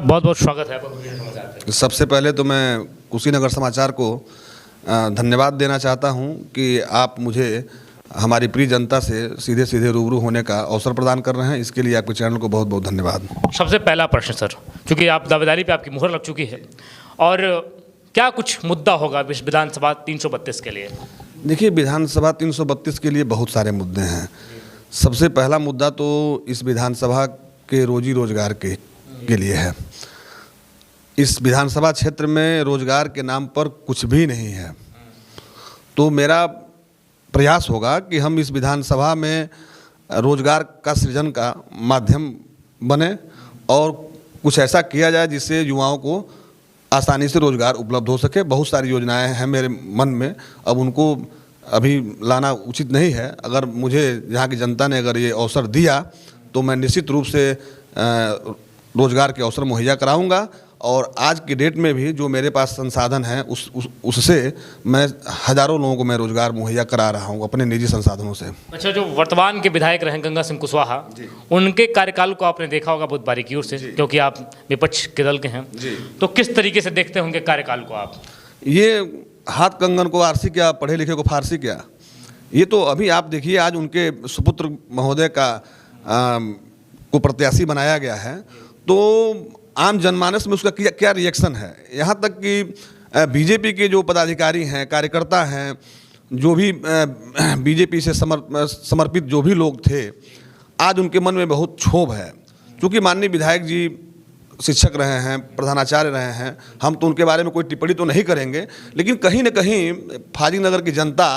बहुत बहुत स्वागत है आपका कुशीनगर समाचार पे। सबसे पहले तो मैं कुशीनगर समाचार को धन्यवाद देना चाहता हूं कि आप मुझे हमारी प्रिय जनता से सीधे सीधे रूबरू होने का अवसर प्रदान कर रहे हैं। इसके लिए आपके चैनल को बहुत बहुत धन्यवाद। सबसे पहला प्रश्न सर, क्योंकि आप दावेदारी पे आपकी मुहर लग चुकी है, और क्या कुछ मुद्दा होगा इस विधानसभा 332 के लिए? देखिए, विधानसभा 332 के लिए बहुत सारे मुद्दे हैं। सबसे पहला मुद्दा तो इस विधानसभा के रोजी रोजगार के लिए है। इस विधानसभा क्षेत्र में रोजगार के नाम पर कुछ भी नहीं है, तो मेरा प्रयास होगा कि हम इस विधानसभा में रोजगार का सृजन का माध्यम बने और कुछ ऐसा किया जाए जिससे युवाओं को आसानी से रोजगार उपलब्ध हो सके। बहुत सारी योजनाएं हैं मेरे मन में, अब उनको अभी लाना उचित नहीं है। अगर मुझे यहाँ की जनता ने अगर ये अवसर दिया तो मैं निश्चित रूप से रोजगार के अवसर मुहैया कराऊंगा, और आज की डेट में भी जो मेरे पास संसाधन हैं उससे मैं हज़ारों लोगों को मैं रोजगार मुहैया करा रहा हूं अपने निजी संसाधनों से। अच्छा, जो वर्तमान के विधायक रहे गंगा सिंह कुशवाहा, उनके कार्यकाल को आपने देखा होगा बहुत बारीकियों से, क्योंकि आप विपक्ष के दल के हैं, तो किस तरीके से देखते होंगे कार्यकाल को आप? ये हाथ कंगन को आरसी क्या, पढ़े लिखे को फारसी क्या, ये तो अभी आप देखिए आज उनके सुपुत्र महोदय का को प्रत्याशी बनाया गया है, तो आम जनमानस में उसका क्या रिएक्शन है। यहाँ तक कि बीजेपी के जो पदाधिकारी हैं, कार्यकर्ता हैं, जो भी बीजेपी से समर्पित जो भी लोग थे, आज उनके मन में बहुत क्षोभ है। क्योंकि माननीय विधायक जी शिक्षक रहे हैं, प्रधानाचार्य रहे हैं, हम तो उनके बारे में कोई टिप्पणी तो नहीं करेंगे, लेकिन कहीं न कहीं फाजिलनगर की जनता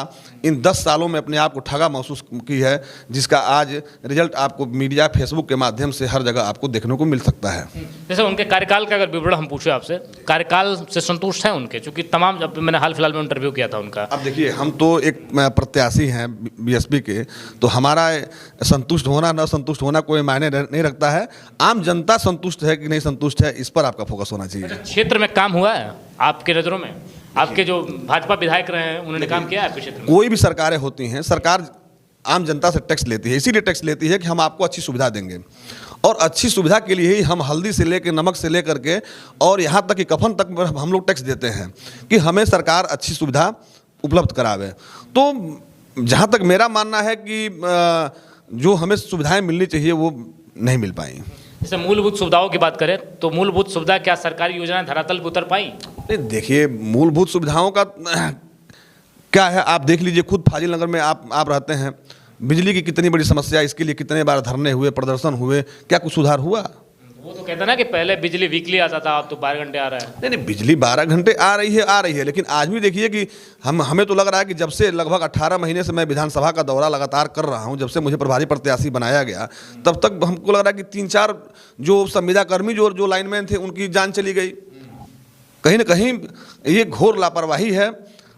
इन 10 सालों में अपने आप को ठगा महसूस की है, जिसका आज रिजल्ट आपको मीडिया, फेसबुक के माध्यम से हर जगह आपको देखने को मिल सकता है। जैसे उनके कार्यकाल का अगर विवरण हम पूछे आपसे, कार्यकाल से संतुष्ट हैं उनके? चूँकि तमाम, जब मैंने हाल फिलहाल में इंटरव्यू किया था उनका। अब देखिए, हम तो एक प्रत्याशी हैं बीएसपी के, तो हमारा संतुष्ट होना न संतुष्ट होना कोई मायने नहीं रखता है। आम जनता संतुष्ट है कि नहीं संतुष्ट है, इस पर आपका फोकस होना चाहिए। क्षेत्र में काम हुआ है आपके नज़रों में? आपके जो भाजपा विधायक रहे हैं उन्होंने काम किया है आपके क्षेत्र में? कोई भी सरकारें होती हैं, सरकार आम जनता से टैक्स लेती है, इसीलिए टैक्स लेती है कि हम आपको अच्छी सुविधा देंगे, और अच्छी सुविधा के लिए ही हम हल्दी से लेकर, नमक से लेकर के और यहाँ तक कि कफन तक हम लोग टैक्स देते हैं कि हमें सरकार अच्छी सुविधा उपलब्ध करावे। तो जहाँ तक मेरा मानना है कि जो हमें सुविधाएं मिलनी चाहिए वो नहीं मिल पाई। जैसे मूलभूत सुविधाओं की बात करें तो मूलभूत सुविधा, क्या सरकारी योजनाएं धरातल पर उतर पाई? नहीं, देखिए, मूलभूत सुविधाओं का क्या है, आप देख लीजिए खुद फाजिलनगर में आप रहते हैं, बिजली की कितनी बड़ी समस्या, इसके लिए कितने बार धरने हुए, प्रदर्शन हुए, क्या कुछ सुधार हुआ? वो तो कहते ना कि पहले बिजली वीकली आता था, अब तो 12 घंटे आ रहा है। नहीं, बिजली 12 घंटे आ रही है, लेकिन आज भी देखिए कि हमें तो लग रहा है कि जब से लगभग 18 महीने से मैं विधानसभा का दौरा लगातार कर रहा हूं, जब से मुझे प्रभारी प्रत्याशी बनाया गया, तब तक हमको लग रहा है कि 3-4 जो संविदा कर्मी जो लाइनमैन थे उनकी जान चली गई। कहीं ना कहीं ये घोर लापरवाही है,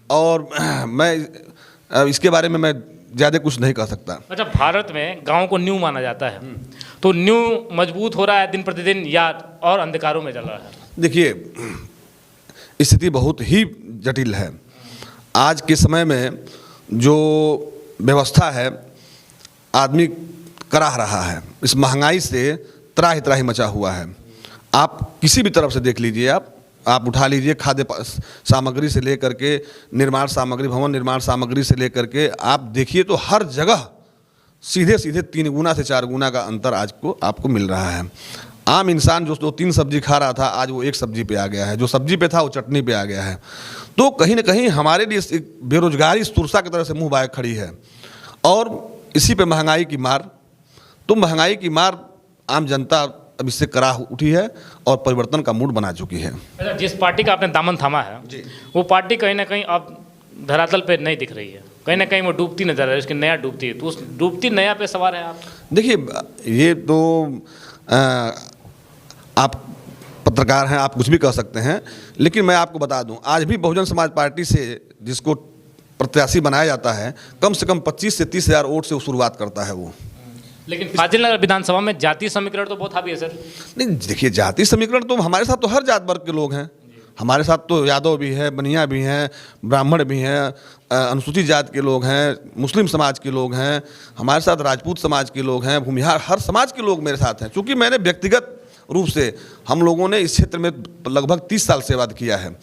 और मैं इसके बारे में मैं ज़्यादा कुछ नहीं कह सकता। अच्छा, भारत में गाँव को न्यू माना जाता है, तो न्यू मजबूत हो रहा है दिन प्रतिदिन या और अंधकारों में चल रहा है? देखिए, स्थिति बहुत ही जटिल है। आज के समय में जो व्यवस्था है, आदमी कराह रहा है। इस महंगाई से त्राहि त्राहि मचा हुआ है। आप किसी भी तरफ से देख लीजिए, आप उठा लीजिए, खाद्य सामग्री से लेकर के निर्माण सामग्री, भवन निर्माण सामग्री से लेकर के आप देखिए तो हर जगह सीधे 3 गुना से 4 गुना का अंतर आज को आपको मिल रहा है। आम इंसान जो 2-3 सब्जी खा रहा था, आज वो 1 सब्जी पे आ गया है, जो सब्जी पे था वो चटनी पे आ गया है। तो कहीं ना कहीं हमारे लिए बेरोजगारी तुरसा की तरह से मुंह बाय खड़ी है, और इसी पे महंगाई की मार। तो महंगाई की मार आम जनता अब इससे कराह उठी है और परिवर्तन का मूड बना चुकी है। अच्छा, जिस पार्टी का आपने दामन थामा है वो पार्टी कहीं ना कहीं अब धरातल पे नहीं दिख रही है, कहीं ना कहीं वो डूबती नजर आ रही है, उसकी नया डूबती है, तो उस डूबती नया पे सवार है आप? देखिए, ये तो आप पत्रकार हैं, आप कुछ भी कह सकते हैं, लेकिन मैं आपको बता दूं, आज भी बहुजन समाज पार्टी से जिसको प्रत्याशी बनाया जाता है, कम से कम 25 से 30 हज़ार वोट से वो शुरुआत करता है वो। लेकिन फाजिलनगर विधानसभा में जातीय समीकरण तो बहुत हावी है सर। नहीं, देखिए, जातीय समीकरण तो हमारे साथ तो हर जात वर्ग के लोग हैं। हमारे साथ तो यादव भी है, बनिया भी हैं, ब्राह्मण भी हैं, अनुसूचित जात के लोग हैं, मुस्लिम समाज के लोग हैं, हमारे साथ राजपूत समाज के लोग हैं, भूमिहार, हर समाज के लोग मेरे साथ हैं। चूँकि मैंने व्यक्तिगत रूप से हम लोगों ने इस क्षेत्र में लगभग 30 साल सेवा किया है।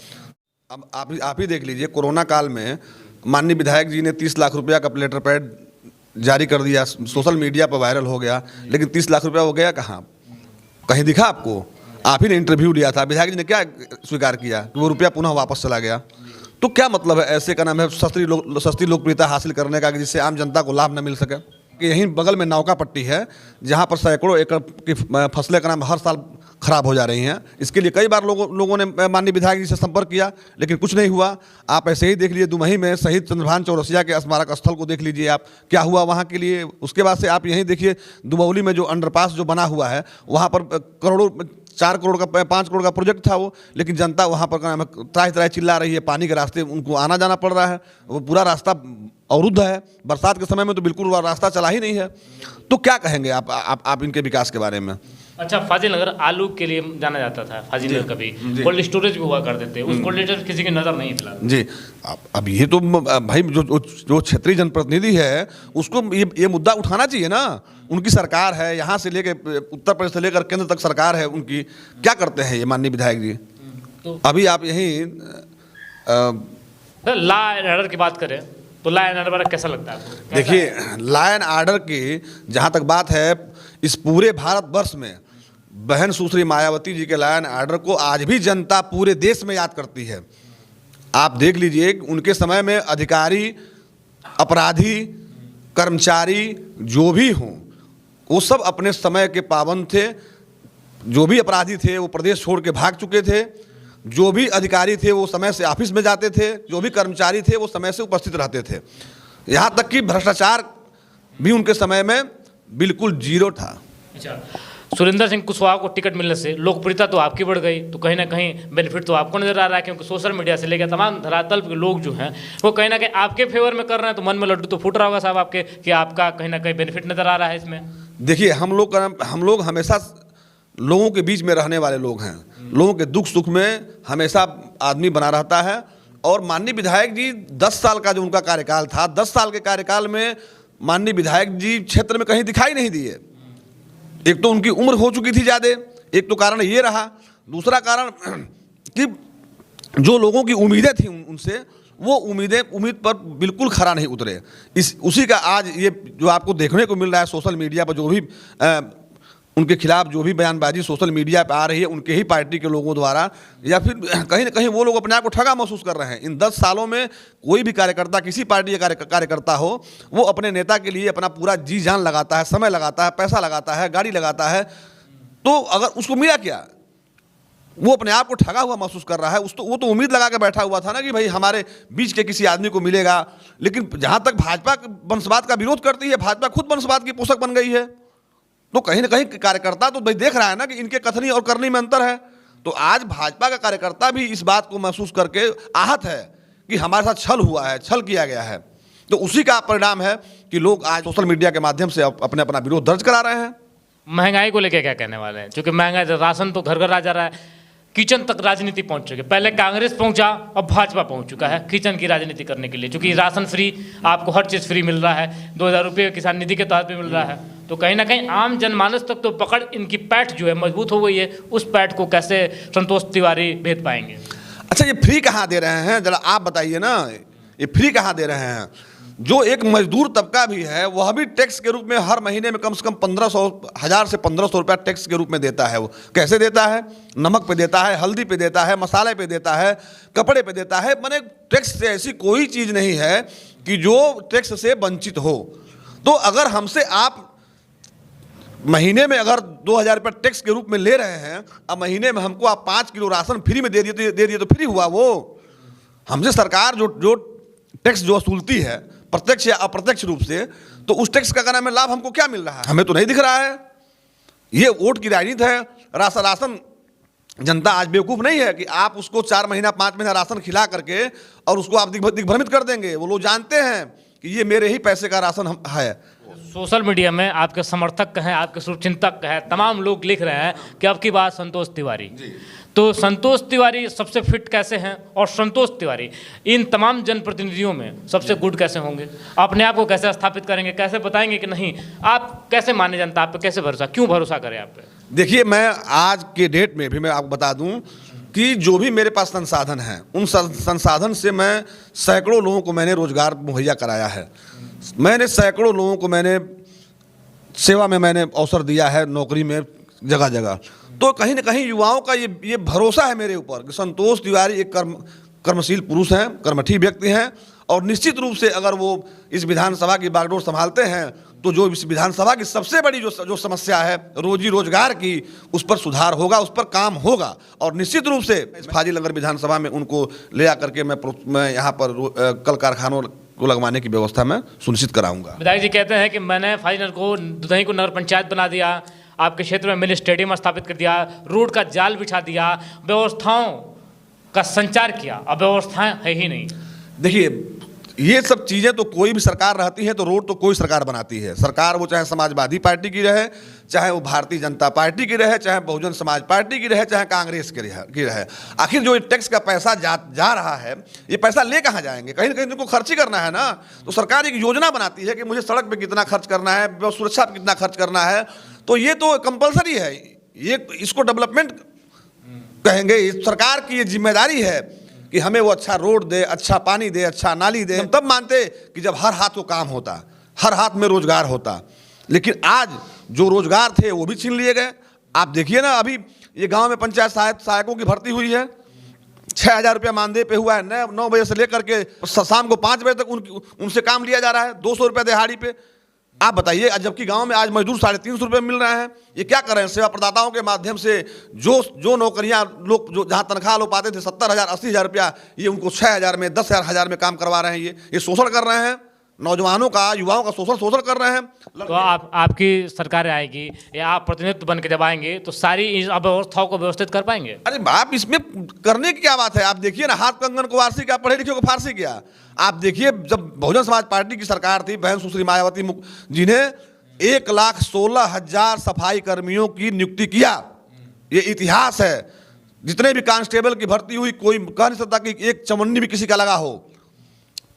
अब आप ही देख लीजिए, कोरोना काल में माननीय विधायक जी ने 30 लाख रुपया का लेटर पैड जारी कर दिया, सोशल मीडिया पर वायरल हो गया, लेकिन 30 लाख रुपया हो गया कहाँ? कहीं दिखा आपको? आप ही ने इंटरव्यू लिया था, विधायक जी ने क्या स्वीकार किया कि वो रुपया पुनः वापस चला गया। तो क्या मतलब है ऐसे का नाम है सस्ती लोकप्रियता हासिल करने का, जिससे आम जनता को लाभ न मिल सके। कि यहीं बगल में नौका पट्टी है जहाँ पर सैकड़ों एकड़ की फसलें का नाम हर साल खराब हो जा रही हैं। इसके लिए कई बार लोगों ने माननीय विधायक जी से संपर्क किया, लेकिन कुछ नहीं हुआ। आप ऐसे ही देख लीजिए, दुमही में शहीद चंद्रभान चौरसिया के स्मारक स्थल को देख लीजिए आप, क्या हुआ वहाँ के लिए। उसके बाद से आप यहीं देखिए, दुमौली में जो अंडरपास जो बना हुआ है, वहाँ पर करोड़ों 4 करोड़ का 5 करोड़ का प्रोजेक्ट था वो, लेकिन जनता वहाँ पर त्राही चिल्ला रही है, पानी के रास्ते उनको आना जाना पड़ रहा है, वो पूरा रास्ता अवरुद्ध है। बरसात के समय में तो बिल्कुल रास्ता चला ही नहीं है। तो क्या कहेंगे आप इनके विकास के बारे में? अच्छा, फाजिल नगर आलू के लिए जाना जाता था, फाजिल नगर कभी कोल्ड स्टोरेज भी हुआ करते थे, उस कोल्ड स्टोरेज किसी की नज़र नहीं फिलहाल जी। अब ये तो भाई जो क्षेत्रीय जनप्रतिनिधि है उसको ये मुद्दा उठाना चाहिए ना। उनकी सरकार है, यहाँ से लेकर उत्तर प्रदेश से लेकर केंद्र तक सरकार है उनकी। क्या करते हैं ये माननीय विधायक जी? तो अभी आप यहीं लॉ एंड ऑर्डर की बात करें तो लॉ एंड ऑर्डर कैसा लगता है आपको? देखिए, लॉ एंड ऑर्डर की जहाँ तक बात है, इस पूरे भारतवर्ष में बहन सुश्री मायावती जी के लॉ एंड ऑर्डर को आज भी जनता पूरे देश में याद करती है। आप देख लीजिए, उनके समय में अधिकारी, अपराधी, कर्मचारी जो भी हों, वो सब अपने समय के पाबंद थे। जो भी अपराधी थे वो प्रदेश छोड़ के भाग चुके थे, जो भी अधिकारी थे वो समय से ऑफिस में जाते थे, जो भी कर्मचारी थे वो समय से उपस्थित रहते थे। यहाँ तक कि भ्रष्टाचार भी उनके समय में बिल्कुल जीरो था। अच्छा, सुरेंद्र सिंह कुशवाहा को टिकट मिलने से लोकप्रियता तो आपकी बढ़ गई, तो कहीं ना कहीं बेनिफिट तो आपको नजर आ रहा है, क्योंकि सोशल मीडिया से लेकर तमाम धरातल के लोग जो हैं वो कहीं ना कहीं आपके फेवर में कर रहे हैं। तो मन में लड्डू तो फूट रहा होगा साहब आपके कि आपका कहीं ना कहीं बेनिफिट नजर आ रहा है इसमें। देखिए, हम लोग हमेशा लोगों के बीच में रहने वाले लोग हैं। लोगों के दुख सुख में हमेशा आदमी बना रहता है। और माननीय विधायक जी 10 साल का जो उनका कार्यकाल था, 10 साल के कार्यकाल में माननीय विधायक जी क्षेत्र में कहीं दिखाई नहीं दिए। एक तो उनकी उम्र हो चुकी थी ज़्यादा, एक तो कारण ये रहा। दूसरा कारण कि जो लोगों की उम्मीदें थी उनसे, वो उम्मीद पर बिल्कुल खरा नहीं उतरे। उसी का आज ये जो आपको देखने को मिल रहा है सोशल मीडिया पर, जो भी उनके खिलाफ जो भी बयानबाजी सोशल मीडिया पे आ रही है, उनके ही पार्टी के लोगों द्वारा, या फिर कहीं ना कहीं वो लोग अपने आप को ठगा महसूस कर रहे हैं। इन 10 सालों में कोई भी कार्यकर्ता, किसी पार्टी का कार्यकर्ता हो, वो अपने नेता के लिए अपना पूरा जी जान लगाता है, समय लगाता है, पैसा लगाता है, गाड़ी लगाता है। तो अगर उसको मिला क्या, वो अपने आप को ठगा हुआ महसूस कर रहा है। वो तो उम्मीद लगा के बैठा हुआ था ना कि भाई हमारे बीच के किसी आदमी को मिलेगा। लेकिन जहाँ तक भाजपा वंशवाद का विरोध करती है, भाजपा खुद वंशवाद की पोषक बन गई है। तो कहीं ना कहीं कार्यकर्ता तो भाई देख रहा है ना कि इनके कथनी और करनी में अंतर है। तो आज भाजपा का कार्यकर्ता भी इस बात को महसूस करके आहत है कि हमारे साथ छल हुआ है, छल किया गया है। तो उसी का परिणाम है कि लोग आज सोशल मीडिया के माध्यम से अपने अपना विरोध दर्ज करा रहे हैं। महंगाई को लेकर क्या कहने वाले हैं? क्योंकि महंगाई, राशन तो घर घर आ जा रहा है, किचन तक राजनीति पहुंच चुकी है। पहले कांग्रेस पहुंचा, अब भाजपा पहुंच चुका है किचन की राजनीति करने के लिए। क्योंकि राशन फ्री, आपको हर चीज़ फ्री मिल रहा है, 2000 रुपये किसान निधि के तहत भी मिल रहा है। तो कहीं ना कहीं आम जनमानस तक तो पकड़, इनकी पैठ जो है मजबूत हो गई है। उस पैठ को कैसे संतोष तिवारी भेद पाएंगे? अच्छा, ये फ्री कहाँ दे रहे हैं, जरा आप बताइए ना, ये फ्री कहाँ दे रहे हैं? जो एक मजदूर तबका भी है वह भी टैक्स के रूप में हर महीने में कम से कम 1000 से 1500 रुपया टैक्स के रूप में देता है। वो कैसे देता है? नमक पे देता है, हल्दी पे देता है, मसाले पे देता है, कपड़े पे देता है। माने टैक्स से ऐसी कोई चीज़ नहीं है कि जो टैक्स से वंचित हो। तो अगर हमसे आप महीने में अगर 2000 रुपये टैक्स के रूप में ले रहे हैं, अब महीने में हमको आप 5 किलो राशन फ्री में दे दिए तो फ्री हुआ वो। हमसे सरकार जो टैक्स जो वसूलती है प्रत्यक्ष या अप्रत्यक्ष रूप से, तो उस टैक्स का नाम है लाभ हमको क्या मिल रहा है? हमें तो नहीं दिख रहा है। ये वोट की राजनीति है। राशन जनता आज बेवकूफ़ नहीं है कि आप उसको 4 महीना 5 महीना राशन खिला करके और उसको आप दिग्भ्रमित कर देंगे। वो लोग जानते हैं कि ये मेरे ही पैसे का राशन है। सोशल मीडिया में आपके समर्थक हैं, आपके शुभचिंतक हैं, तमाम लोग लिख रहे हैं कि अब की बात संतोष तिवारी। तो संतोष तिवारी सबसे फिट कैसे हैं, और संतोष तिवारी इन तमाम जनप्रतिनिधियों में सबसे गुड कैसे होंगे? अपने आप को कैसे स्थापित करेंगे, कैसे बताएंगे कि नहीं? आप कैसे माने जनता आप पे, कैसे भरोसा, क्यों भरोसा करें आप पे? देखिए, मैं आज के डेट में भी मैं आपको बता दूं कि जो भी मेरे पास संसाधन हैं, उन संसाधन से मैं सैकड़ों लोगों को मैंने रोजगार मुहैया कराया है। मैंने सैकड़ों लोगों को मैंने सेवा में मैंने अवसर दिया है, नौकरी में जगह जगह। तो कहीं ना कहीं युवाओं का ये भरोसा है मेरे ऊपर कि संतोष तिवारी एक कर्मशील पुरुष हैं, कर्मठी व्यक्ति हैं, और निश्चित रूप से अगर वो इस विधानसभा की बागडोर संभालते हैं तो जो इस विधानसभा की सबसे बड़ी जो समस्या है रोजी रोजगार की, उस पर सुधार होगा, उस पर काम होगा। और निश्चित रूप से फाजिलनगर विधानसभा में उनको ले आकर के मैं यहाँ पर कल कारखानों को लगवाने की व्यवस्था मैं सुनिश्चित कराऊंगा। विधायक जी कहते हैं कि मैंने फाजिलनगर को दुधही को नगर पंचायत बना दिया, आपके क्षेत्र में मिनी स्टेडियम स्थापित कर दिया, रोड का जाल बिछा दिया, व्यवस्थाओं का संचार किया। अब व्यवस्थाएं है ही नहीं। देखिए, ये सब चीज़ें तो कोई भी सरकार रहती है तो रोड तो कोई सरकार बनाती है। सरकार वो चाहे समाजवादी पार्टी की रहे, चाहे वो भारतीय जनता पार्टी की रहे, चाहे बहुजन समाज पार्टी की रहे, चाहे कांग्रेस की रहे। आखिर जो टैक्स का पैसा जा रहा है, ये पैसा ले कहाँ जाएंगे? कहीं ना कहीं उनको खर्च ही करना है ना। तो सरकार एक योजना बनाती है कि मुझे सड़क पे कितना खर्च करना है, सुरक्षा पे कितना खर्च करना है, तो ये तो कंपलसरी है। ये इसको डेवलपमेंट कहेंगे। सरकार की ये जिम्मेदारी है कि हमें वो अच्छा रोड दे, अच्छा पानी दे, अच्छा नाली दे। हम तब मानते कि जब हर हाथ को काम होता, हर हाथ में रोजगार होता। लेकिन आज जो रोजगार थे वो भी छीन लिए गए। आप देखिए ना, अभी ये गांव में पंचायत सहायकों की भर्ती हुई है, 6,000 रुपया मानदेय पे हुआ है। 9 बजे से लेकर के शाम को 5 बजे तक उनसे काम लिया जा रहा है, 200 रुपया दिहाड़ी पे। आप बताइए, जबकि गांव में आज मजदूर 350 रुपये मिल रहे हैं। ये क्या कर रहे हैं? सेवा प्रदाताओं के माध्यम से जो नौकरियां लोग जो जहां तनख्वाह लोग पाते थे 70,000 80,000 रुपया, ये उनको 6,000 में 10,000 में काम करवा रहे हैं। ये शोषण कर रहे हैं, नौजवानों का, युवाओं का शोषण कर रहे हैं। तो आपकी सरकार आएगी या आप प्रतिनिधित्व बन के जब आएंगे तो सारी इस अव्यवस्थाओं को व्यवस्थित कर पाएंगे? अरे आप इसमें करने की क्या बात है? आप देखिए ना, हाथ कंगन को वारसी क्या, पढ़े लिखे को फारसी क्या। आप देखिए, जब बहुजन समाज पार्टी की सरकार थी, बहन सुश्री मायावती जी ने 1,16,000 सफाई कर्मियों की नियुक्ति किया। ये इतिहास है। जितने भी कांस्टेबल की भर्ती हुई, कोई कह नहीं सकता कि एक चमन्नी भी किसी का लगा हो।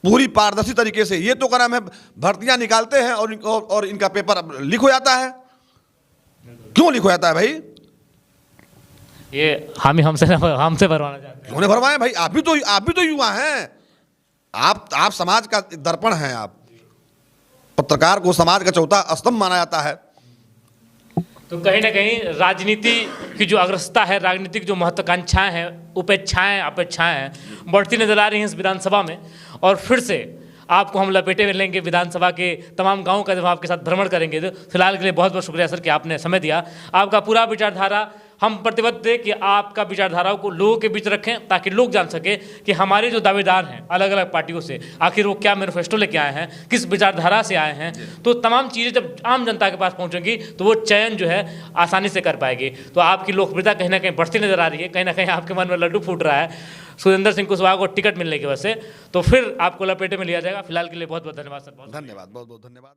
पूरी पारदर्शी तरीके से ये तो क्या नाम है, भर्तियां निकालते हैं और इनका पेपर लीक हो जाता है। क्यों लीक हो जाता है भाई? ये हमसे भरवाना चाहते हैं। क्यों भरवाएं भाई? आप भी तो युवा हैं। आप समाज का दर्पण हैं। आप पत्रकार को समाज का चौथा स्तंभ माना जाता है। तो कहीं ना कहीं राजनीति की जो अग्रसरता है, राजनीतिक जो महत्वाकांक्षाएं हैं, उपेक्षाएं अपेक्षाएं हैं, बढ़ती नजर आ रही हैं इस विधानसभा में। और फिर से आपको हम लपेटे में लेंगे, विधानसभा के तमाम गांवों का जब आपके साथ भ्रमण करेंगे। तो फिलहाल के लिए बहुत बहुत शुक्रिया सर कि आपने समय दिया। आपका पूरा विचारधारा हम प्रतिबद्ध थे कि आपका विचारधाराओं को लोगों के बीच रखें, ताकि लोग जान सके कि हमारे जो दावेदार हैं अलग अलग पार्टियों से, आखिर वो क्या मैनिफेस्टो लेके आए हैं, किस विचारधारा से आए हैं। तो तमाम चीज़ें जब आम जनता के पास पहुंचेंगी तो वो चयन जो है आसानी से कर पाएगी। तो आपकी लोकप्रियता कहीं ना कहीं बढ़ती नजर आ रही है, कहीं ना कहीं आपके मन में लड्डू फूट रहा है सुरेंद्र सिंह कुशवाहा को टिकट मिलने की वजह से। तो फिर आपको लपेटे में लिया जाएगा। फिलहाल के लिए बहुत बहुत धन्यवाद सर। धन्यवाद, बहुत बहुत धन्यवाद।